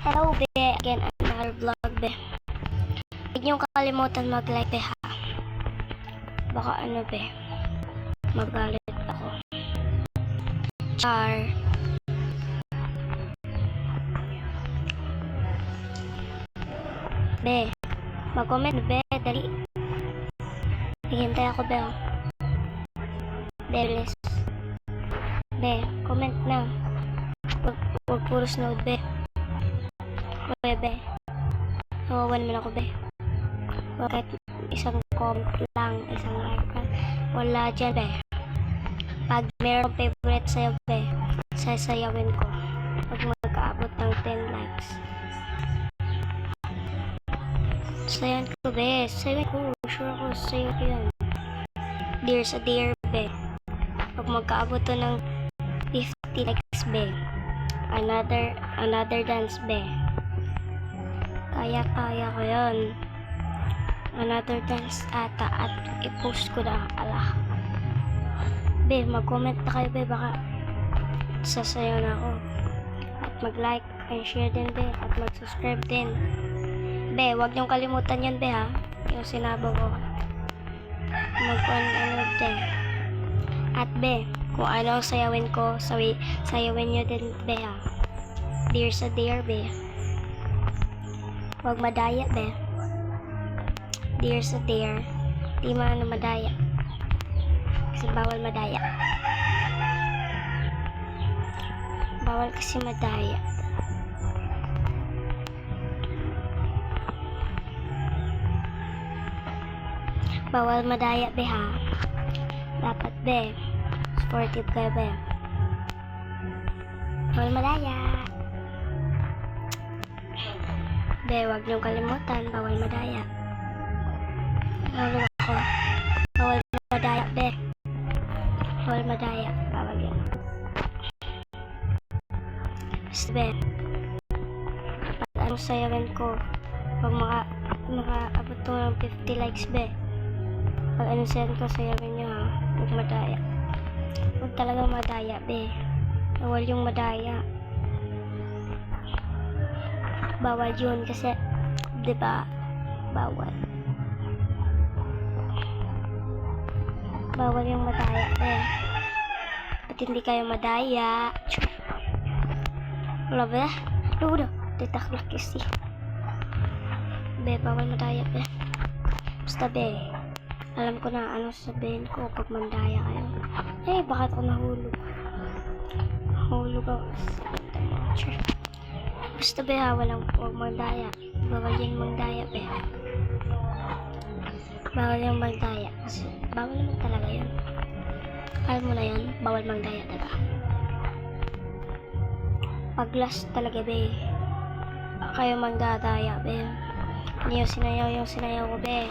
Hello be, again another vlog be. Huwag niyong kakalimutan mag-like be ha. Baka ano be, magalit ako. Char. Be, mag-comment be, dali. Hihintay ako be ha. Be, please. Be, comment na. Huwag puro snood be. Be. Nawawan mo na ako be. Bakit isang comment lang, isang like lang. Wala dyan be. Pag meron favorite sa'yo be, sasayawin ko. Pag magkaabot ng 10 likes. Sayan ko be. Sayan ko. Sure ako sa'yo ko yan. Dear sa dear be. Pag magkaabot to ng 50 likes be. Another dance be. Kaya ko yun. Another dance ata at i-post ko na ala. Be, mag-comment na kayo be, baka sasayaw na ako. At mag-like and share din be, at mag-subscribe din. Be, wag niyong kalimutan yun be ha, yung sinabi ko. Ano be. At be, kung ano sayawin ko, sayawin niyo din be ha. Dear sa dear be. Huwag madaya be. Dear sa dear, di man madaya. Kasi bawal madaya. Bawal kasi madaya. Bawal madaya be ha. Dapat be. Sportive kayo be. Bawal madaya. Be, wag niyong kalimutan. Bawal madaya. Mahulog ako. Bawal madaya be. Bawal madaya. Bawal yan. Basta be. Pag anong sayawin ko, pag makaabot ko ng 50 likes be. Pag anong sayawin ko, sayawin nyo ha. Huwag madaya. Huwag talaga madaya be. Bawal yung madaya. Bawal yun kasi, diba? Bawal. Bawal yung madaya eh. Ba't hindi kayo madaya? Wala ba? Ludo. Titaklak kasi. Be, bawal madaya be. Basta be. Alam ko na ano sabihin ko pag mandaya kayo. Eh, bakit ako nahulog? Nahulog ako. Basta be ha, huwag mandaya. Bawal yung mandaya be. Bawal yung mandaya. Kasi bawal naman talaga yun. Alam mo na yun, bawal mandaya diba? Pag last talaga be, kayo mandadaya be. Hindi yung sinayaw ko be.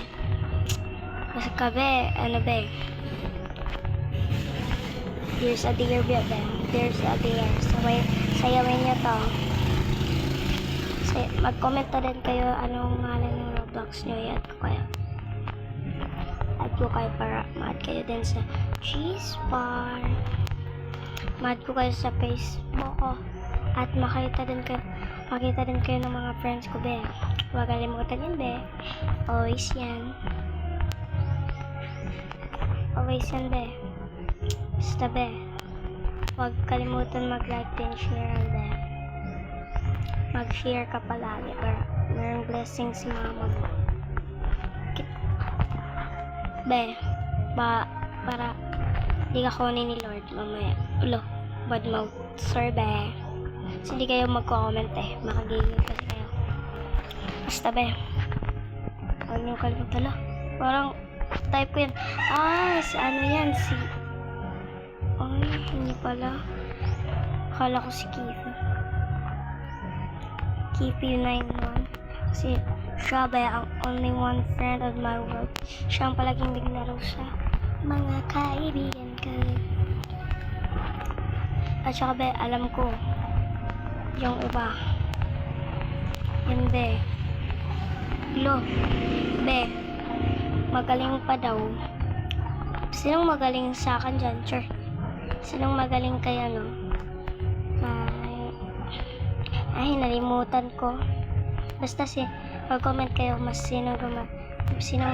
Kasi ka be, ano be. There's a dear be. There's a dear. Sayawin nyo to. Mag-comment na din kayo anong ngalan ng Roblox nyo. I-add ko kayo. Add ko kayo para ma-add kayo din sa Cheese Bar. Ma-add ko kayo sa Facebook ko. At makita din kayo ng mga friends ko be. Huwag kalimutan yun be. Always yan. Always yan be. Basta be. Huwag kalimutan mag-like din, share be. Mag-share ka palagi para mayroong blessing si mama mo. Be, para di ka kunin ni Lord mamaya. Ulo, bad mouth. Sorry be. So, hindi kayo magko-comment eh. Makagigil kasi kayo. Basta be. Huwag niyo kalimutan lang. Parang type ko yan. Ah, si ano yan? Si... Ay, hindi pala. Akala ko si Kifi. Kifi91. Kasi siya ba ang only one friend of my world. Siya ang palaging naglaro sa mga kaibigan ko. At saka be, alam ko yung iba. Yun be. Lo, be, magaling pa daw. Sinong magaling sa akin dyan? Sure. Sinong magaling kay ano? Ay, nalimutan ko. Basta mag-comment kayo sino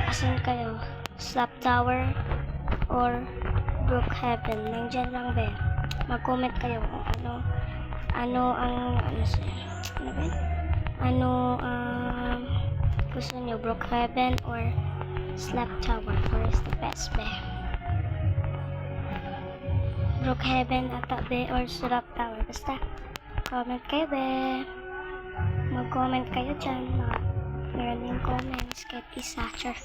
asan kayo, Slap Tower or Brookhaven. Nandiyan lang be. Mag-comment kayo kung ano ang gusto nyo, Brookhaven or Slap Tower. Or is the best be? Brookhaven ata be or Slap Tower. Basta comment kayo be. Mag-comment kayo dyan. Meron yung comments kahit isa. Sure.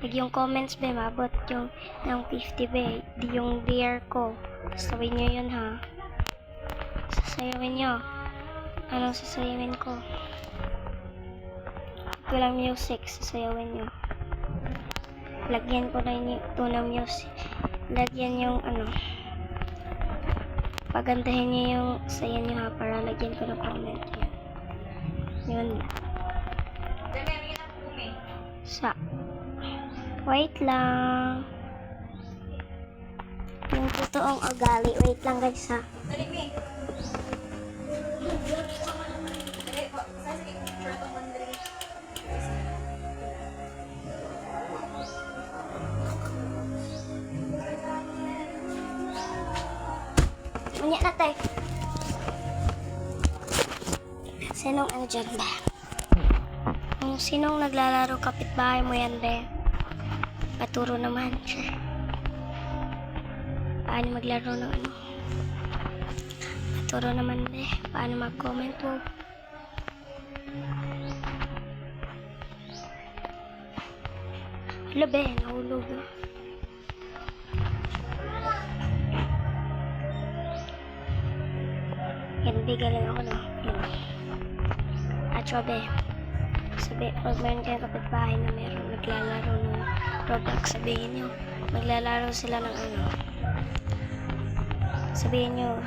Pag yung comments be, mabot yung ng 50 be, di yung dear ko. Sasawin nyo yun ha. Sasayawin nyo. Anong sasayawin ko? Ito lang music, sasayawin nyo. Lagyan ko na ito ng music. Lagyan yung pagandahin nyo yung saya nyo ha, para lagyan ko ng comment yun. Yun lang. Wait lang. Yung totoong ugali. Wait lang guys ha. Unya na tayo. Sinong andyan ba? Kung sinong naglalaro kapitbahay mo yan be? Paturo naman, sure. Paano maglaro ng Paturo naman be. Paano mag-comment mo? Hala be, nahulog. Yan, galing ako no. At be. Pag meron kayo kapitbahay na meron naglalaro ng Roblox, sabihin nyo, maglalaro sila ng sabihin nyo,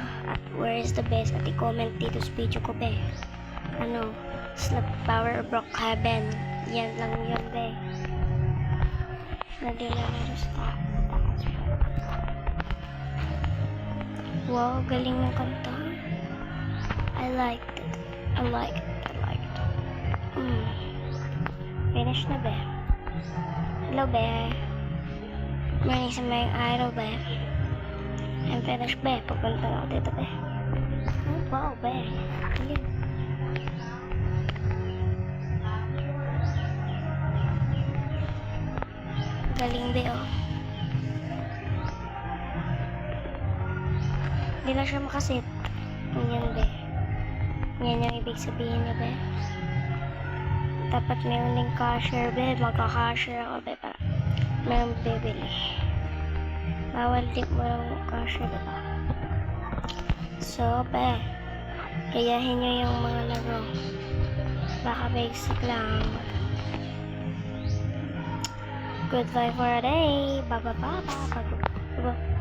where is the best, at i-comment dito sa video ko be. Slap Tower or Brookhaven. Yan lang yun be. Naglalaro sa taas. Wow, galing ng kanta. I like it. Finish na be. Hello be. Morning sa may araw be. I'm finished be. Pupunta na ako dito be. Oh, wow be. Ayan. Galing be oh. Hindi na siya makasit. Ayan be. Yan yung ibig sabihin na be. Dapat meron din cashier be. Magka-cashier ako be para meron bibili. Bawal din mo lang cashier diba? So be, kayahin nyo yung mga laro. Baka basic lang. Goodbye for a day. Bye.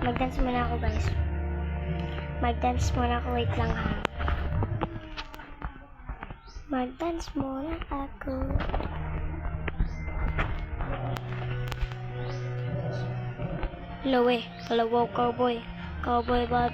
Mag-dance muna ako guys. Mag-dance muna ako. Wait lang ha. Mag-dance muna ako. Hello eh. Hello cowboy. Cowboy bye.